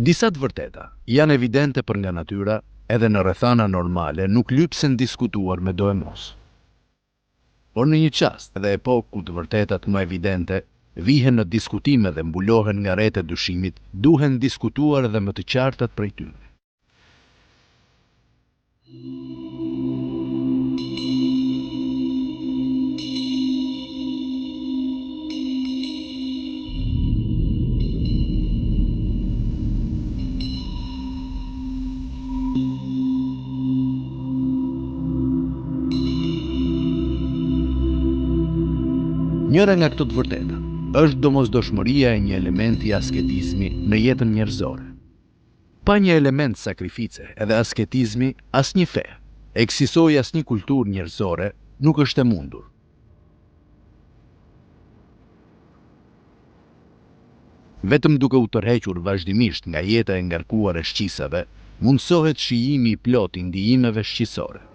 Disa të vërteta janë evidente për nga natyra, edhe në rrethana normale nuk lypsen diskutuar me do e mos. Por në një çast edhe epokë ku të vërtetat më evidente vihen në diskutime dhe mbulohen nga rrjetet e dyshimit, duhen diskutuar edhe më të qartat prej tyre. Njëra nga këto të vërteta është domosdoshmëria e një elementi asketizmi në jetën njerëzore. Pa një element sakrifice edhe asketizmi, asnjë fe, eksistoj asnjë kulturë njerëzore nuk është e mundur. Vetëm duke u tërhequr vazhdimisht nga jeta e ngarkuar e shqisave, mundsohet shijimi i plot i ndijimeve shqisore.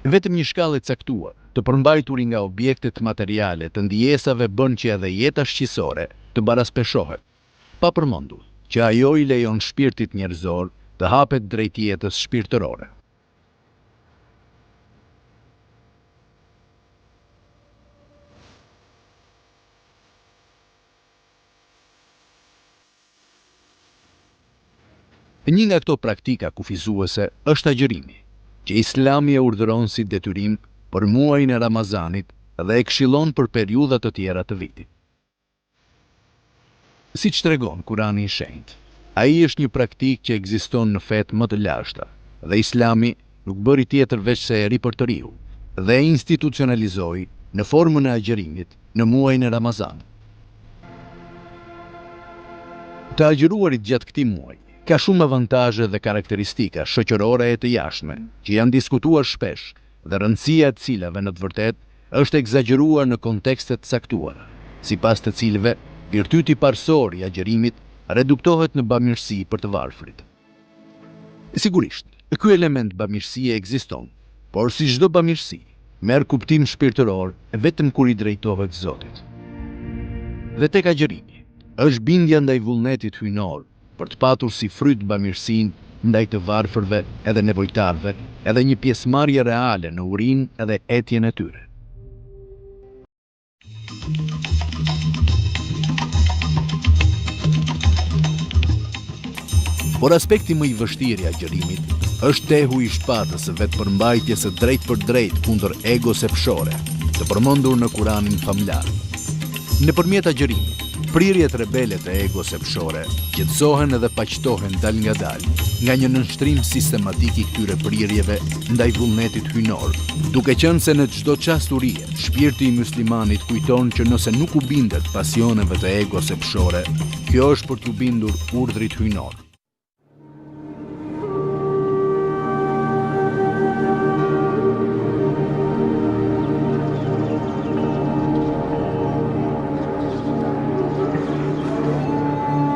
Vetëm një shkallë e caktuar, të përmbajtur nga objektet materiale të ndijesave bën që edhe jeta shqisore të baraspeshohet, pa përmendur që ajo i lejon shpirtit njerëzor të hapet drejt jetës shpirtërore. Një nga këto praktika kufizuese është agjërimi, që Islami e urdhëron si detyrim për muajin e Ramazanit dhe e këshillon për periudha të tjera të vitit. Siç tregon Kurani i Shenjtë, ai është një praktikë që ekziston në fetë më të lashta dhe Islami nuk bëri tjetër veç se e ripërtëriu dhe e institucionalizoi në formën e agjërimit në muajin e Ramazanit. Të agjëruarit gjatë këtij muaji ka shumë avantazhe dhe karakteristika shoqërore e të jashtme, që janë diskutuar shpesh dhe rëndësia e të cilave në të vërtetë është egzageruar në kontekste të caktuara, sipas të cilëve virtyti parsor i agjërimit reduktohet në bamirësi për të varfrit. Sigurisht, ky element bamirësie ekziston, por si çdo bamirësi, merr kuptim shpirtëror vetëm kur i drejtohet Zotit. Dhe tek agjërimi është bindja ndaj vullnetit hyjnor, për të patur si fryt bamirësinë ndaj të varfërve edhe nevojtarve, edhe një pjesëmarrje reale në urinë edhe etjen e tyre. Por aspekti më i vështirë i agjërimit është tehu i shpatës së vetëpërmbajtjes së drejt për drejt kundër egos sepshore, të përmendur në Kuranin famlar. Nëpërmjet agjërimit, prirjet rebele të egos sepshore qetësohen edhe paqtohen dal nga dal nga një nënshtrim sistematik i këtyre prirjeve ndaj vullnetit hyjnor, duke qenë se në çdo çasturie, shpirti i muslimanit kujton që nëse nuk u bindet pasioneve të egos sepshore, kjo është për t'u bindur urdhrit hyjnor.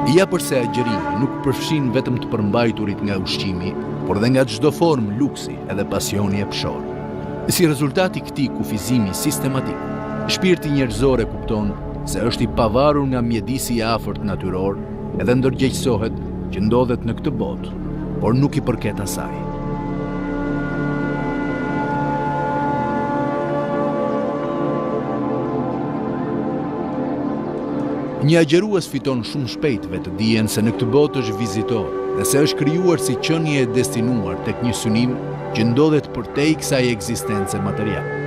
Ja përse agjërimi nuk përfshin vetëm të përmbajturit nga ushqimi, por dhe nga çdo formë luksi edhe pasioni epshor. Si rezultat i këtij kufizimi sistematik, shpirti njerëzor e kupton se është i pavarur nga mjedisi i afërt natyror edhe ndërgjegjësohet që ndodhet në këtë botë, por nuk i përket asaj. Një agjërues fiton shumë shpejt vetë dijen se në këtë botë është vizitor dhe se është krijuar si qenie e destinuar tek një synim që ndodhet përtej kësaj ekzistence materiale.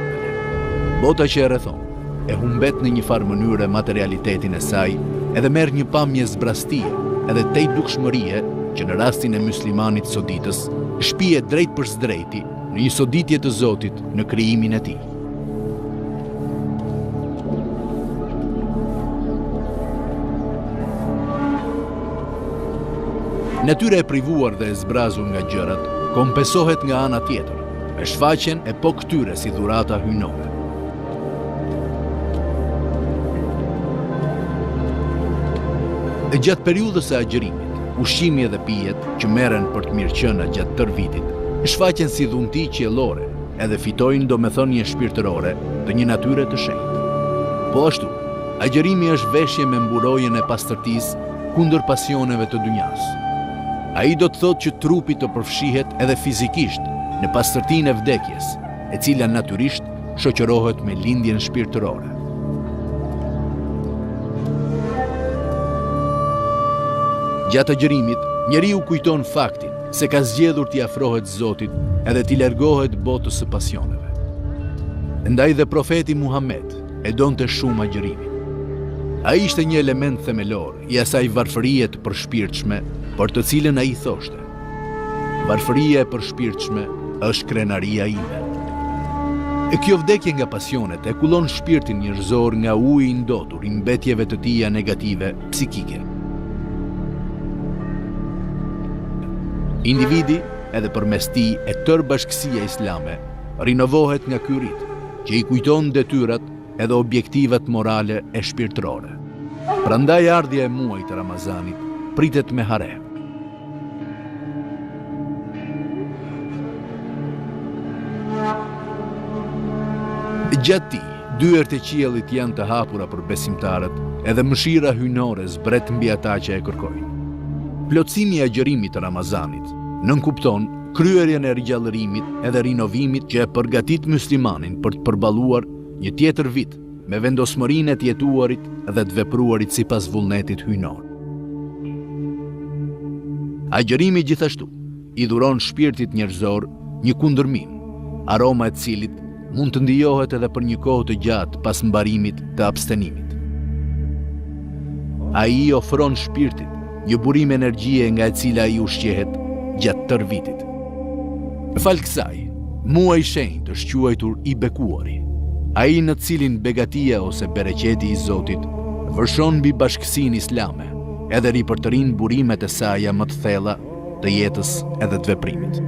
Bota që e rrethon e humbet në një farë mënyrë materialitetin e saj edhe merr një pamje zbrastie edhe tej dukshmërie që në rastin e muslimanit soditës shpihet drejt për drejti në një soditje të Zotit në krijimin e tij. Natyra e privuar dhe e zbrazur nga gjërat kompensohet nga ana tjetër, me shfaqjen e po këtyre si dhurata hyjnore. Gjatë periudhës së agjërimit, ushqimi edhe pijet që merren për të mirëqenia gjatë tërë vitit, shfaqen si dhunti qiellore edhe fitojnë domethënie shpirtërore të një natyre të shenjtë. Po ashtu, agjërimi është veshje me mburojën e pastërtisë kundër pasioneve të dynjas. Ai do të thotë që trupi të përfshihet edhe fizikisht në pastërtinë e vdekjes, e cila natyrisht shoqërohet me lindjen shpirtërore. Gjatë agjërimit, njeriu kujton faktin se ka zgjedhur t'i afrohet Zotit edhe t'i largohet botës së pasioneve. Ndaj dhe profeti Muhammed e donte shumë agjërimin. Ai ishte një element themelor i asaj varfërie të përshpirtshme, për të cilën ai thoshte: varfëria e përshpirtshme është krenaria ime. E kjo vdekje nga pasionet e kullon shpirtin njerëzor nga uji i ndotur i mbetjeve të tija negative psikike. Individi, edhe përmes tij e tërë bashkësia islame, rinovohet nga ky rit, që i kujton detyrat edhe objektivat morale e shpirtërore. Prandaj ardhja e muajit të Ramazanit pritet me hare. Gjatë tij, dyert e qiellit janë të hapura për besimtarët, edhe mëshira hyjnore zbret mbi ata që e kërkojnë. Plotësimi i agjërimit të Ramazanit nënkupton kryerjen e rigjallërimit edhe rinovimit që e përgatit muslimanin për të përballuar një tjetër vit me vendosmërinë e të jetuarit dhe të vepruarit sipas vullnetit hyjnor. Agjërimi gjithashtu i dhuron shpirtit njerëzor një kundërmim, aroma e cilit mund të ndijohet edhe për një kohë të gjatë pas mbarimit të abstenimit. Ai ofron shpirtit një burim energjie nga e cila ai ushqehet gjatë tërë vitit. Falë kësaj, muaji i shenjtë është quajtur i bekuari, ai në cilin begatia ose bereqeti i Zotit vërshon mbi bashkësinë islame, edhe ripërtërin burimet e saj më të thella të jetës edhe të veprimit.